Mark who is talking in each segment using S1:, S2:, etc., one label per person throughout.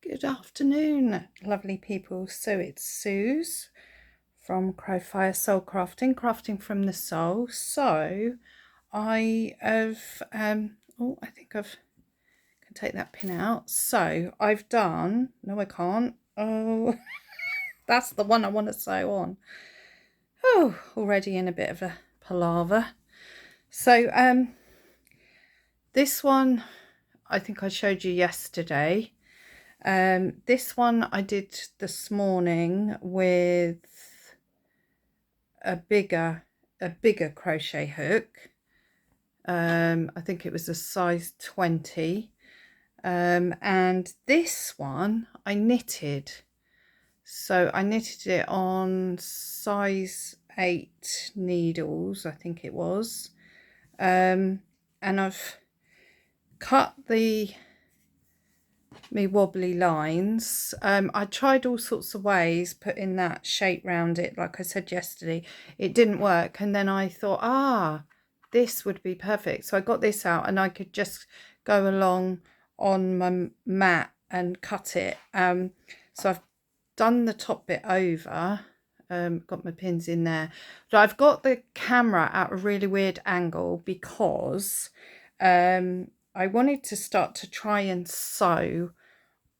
S1: Good afternoon, lovely people. So it's Suze from Crowfire Soul Crafting, crafting from the soul. So I have, I think I can take that pin out. So I've done, no I can't. Oh, that's the one I want to sew on. Oh, already in a bit of a palaver. So this one, I think I showed you yesterday. This one I did this morning with a bigger crochet hook. I think it was a size 20. And this one I knitted. So I knitted it on size 8 needles, I think it was. And I've cut me wobbly lines. I tried all sorts of ways putting that shape round it, like I said yesterday. It didn't work, and then I thought, this would be perfect. So I got this out and I could just go along on my mat and cut it. So I've done the top bit over, got my pins in there, but I've got the camera at a really weird angle because I wanted to start to try and sew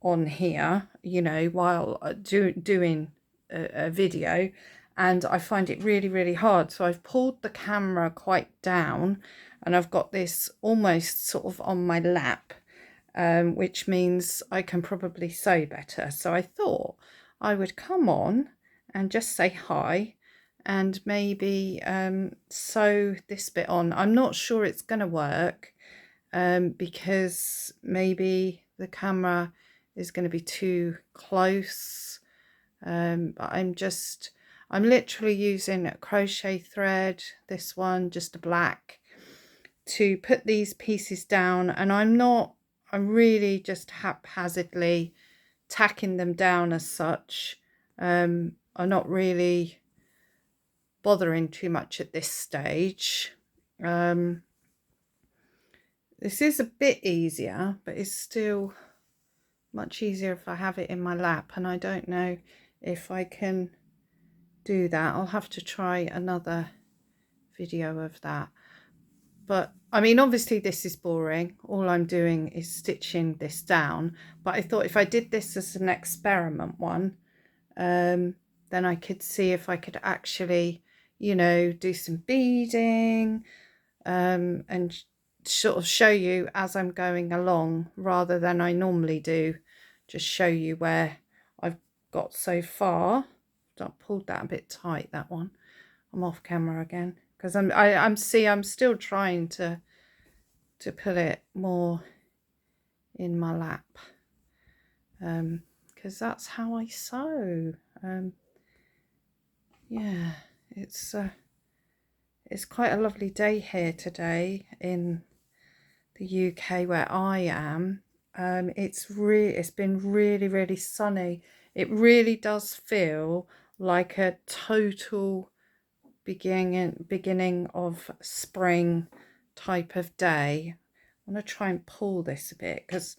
S1: on here, you know, while doing a video, and I find it really hard. So I've pulled the camera quite down and I've got this almost sort of on my lap, which means I can probably sew better. So I thought I would come on and just say hi and maybe sew this bit on. I'm not sure it's going to work because maybe the camera is going to be too close, but I'm literally using a crochet thread, this one just a black, to put these pieces down, and I'm really just haphazardly tacking them down as such. I'm not really bothering too much at this stage. This is a bit easier, but it's still much easier if I have it in my lap, and I don't know if I can do that. I'll have to try another video of that. But I mean, obviously this is boring. All I'm doing is stitching this down, but I thought if I did this as an experiment one, then I could see if I could actually, you know, do some beading and sort of show you as I'm going along, rather than I normally do, just show you where I've got so far. I pulled that a bit tight, that one. I'm off camera again because I'm still trying to put it more in my lap, because that's how I sew. Yeah, it's quite a lovely day here today in the UK where I am. It's been really sunny. It really does feel like a total beginning of spring type of day. I want to try and pull this a bit because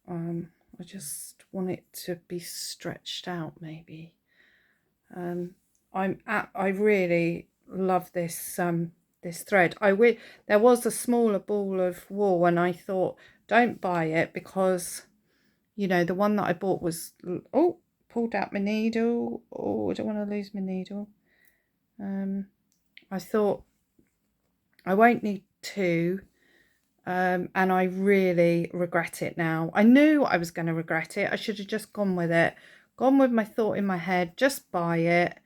S1: I just want it to be stretched out maybe. I really love this this thread. There was a smaller ball of wool and I thought, don't buy it, because you know the one that I bought was, oh, pulled out my needle. Oh, I don't want to lose my needle. I thought I won't need two, and I really regret it now. I knew I was going to regret it. I should have just gone with it, gone with my thought in my head, just buy it,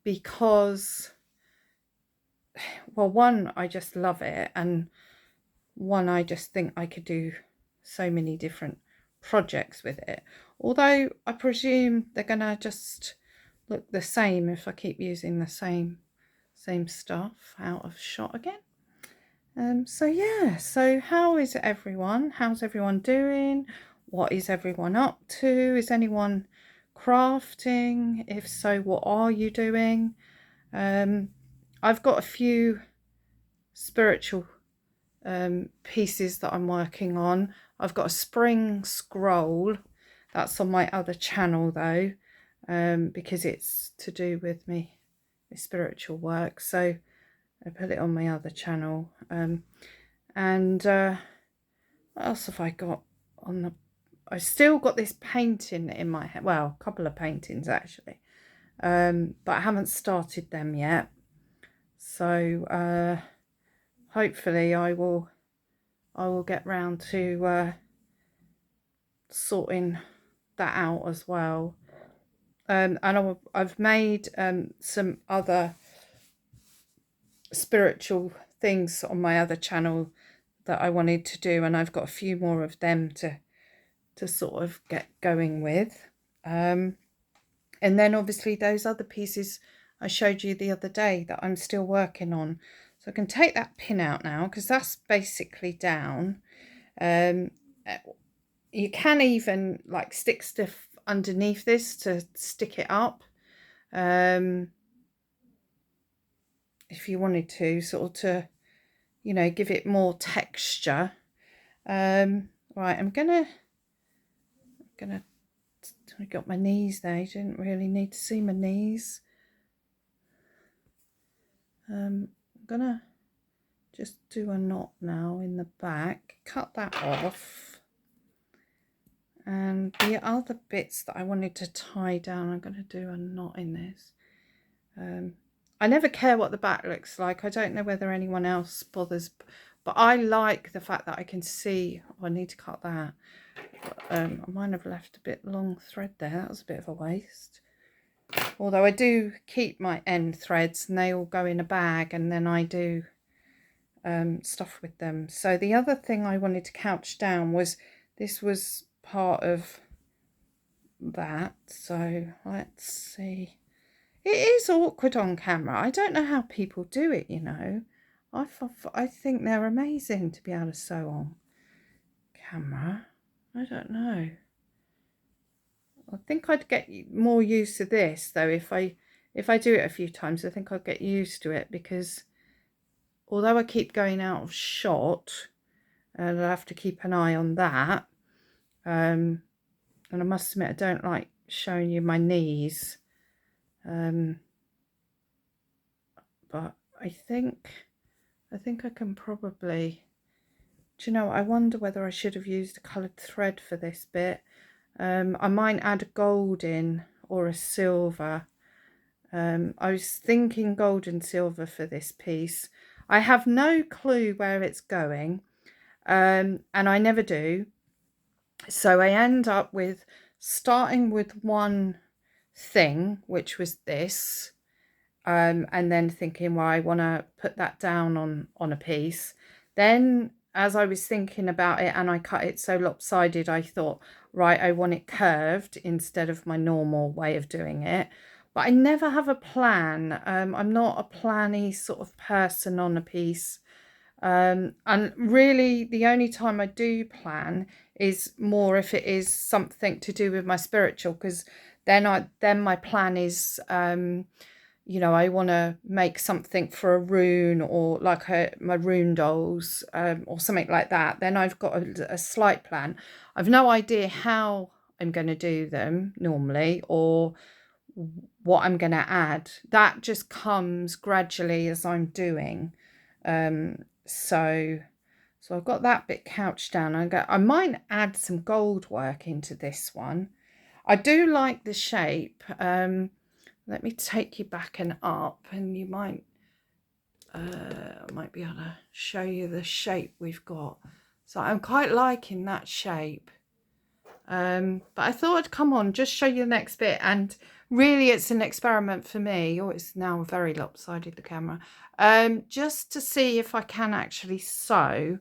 S1: because, well, one, I just love it, and one, I just think I could do so many different projects with it, although I presume they're gonna just look the same if I keep using the same stuff. Out of shot again. So yeah, so how is everyone? How's everyone doing? What is everyone up to? Is anyone crafting? If so, what are you doing? I've got a few spiritual pieces that I'm working on. I've got a spring scroll that's on my other channel though, because it's to do with my spiritual work, so I put it on my other channel. And what else have I got on the... I still got this painting in my head, well, a couple of paintings actually, but I haven't started them yet. So hopefully I will get round to sorting that out as well. And I've made some other spiritual things on my other channel that I wanted to do, and I've got a few more of them to sort of get going with. And then obviously those other pieces I showed you the other day that I'm still working on. So I can take that pin out now because that's basically down. You can even like stick stuff underneath this to stick it up, if you wanted to, sort of to, you know, give it more texture. Right, I'm gonna I got my knees there. You didn't really need to see my knees. I'm gonna just do a knot now in the back, cut that off, and the other bits that I wanted to tie down, I'm going to do a knot in this. I never care what the back looks like. I don't know whether anyone else bothers, but I like the fact that I can see. Oh, I need to cut that. I might have left a bit long thread there. That was a bit of a waste. Although I do keep my end threads and they all go in a bag, and then I do stuff with them. So the other thing I wanted to couch down was, this was part of that. So let's see. It is awkward on camera. I don't know how people do it, you know. I think they're amazing to be able to sew on camera. I don't know. I think I'd get more used to this though if I do it a few times. I think I'd get used to it, because although I keep going out of shot, and I'll have to keep an eye on that. And I must admit, I don't like showing you my knees. But I think I can probably... Do you know, I wonder whether I should have used a coloured thread for this bit. I might add a gold in or a silver. I was thinking gold and silver for this piece. I have no clue where it's going, and I never do. So I end up with starting with one thing, which was this, and then thinking, well, I want to put that down on a piece. Then as I was thinking about it and I cut it so lopsided, I thought, right, I want it curved instead of my normal way of doing it. But I never have a plan. I'm not a planny sort of person on a piece. And really the only time I do plan is more if it is something to do with my spiritual, because then my plan is, you know, I want to make something for a rune, or like my rune dolls, or something like that. Then I've got a slight plan. I've no idea how I'm going to do them normally, or what I'm going to add. That just comes gradually as I'm doing. So I've got that bit couched down. I might add some gold work into this one. I do like the shape. Let me take you back and up, and you might I might be able to show you the shape we've got. So I'm quite liking that shape. But I thought I'd come on, just show you the next bit, and really it's an experiment for me. Oh, it's now very lopsided, the camera. Just to see if I can actually sew.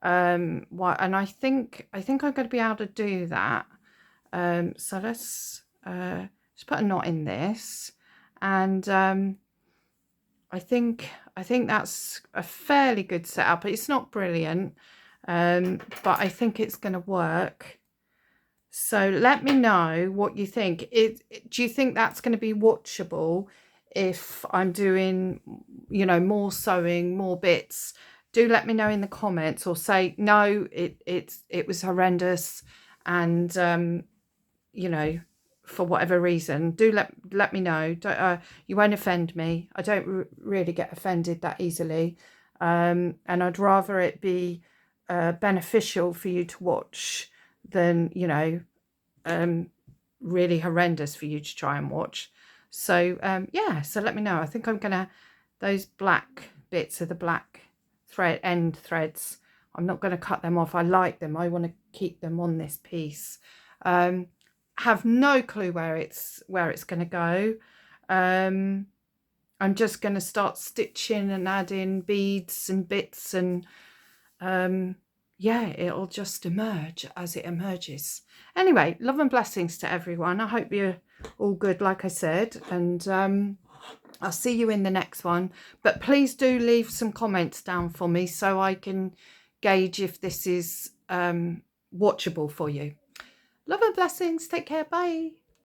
S1: And I think I'm going to be able to do that. So let's just put a knot in this, and I think that's a fairly good setup. It's not brilliant, but I think it's going to work. So let me know what you think. Do you think that's going to be watchable if I'm doing, you know, more sewing, more bits? do let me know in the comments, or say no, it was horrendous, and you know, for whatever reason, do let me know. Don't, you won't offend me. I don't really get offended that easily, and I'd rather it be beneficial for you to watch than, you know, really horrendous for you to try and watch. So yeah, so let me know. I think I'm gonna, those black bits of the black end threads, I'm not going to cut them off. I like them. I want to keep them on this piece. Have no clue where it's going to go. I'm just going to start stitching and adding beads and bits, and yeah, it'll just emerge as it emerges. Anyway, love and blessings to everyone. I hope you're all good, like I said, and I'll see you in the next one. But please do leave some comments down for me so I can gauge if this is watchable for you. Love and blessings. Take care. Bye.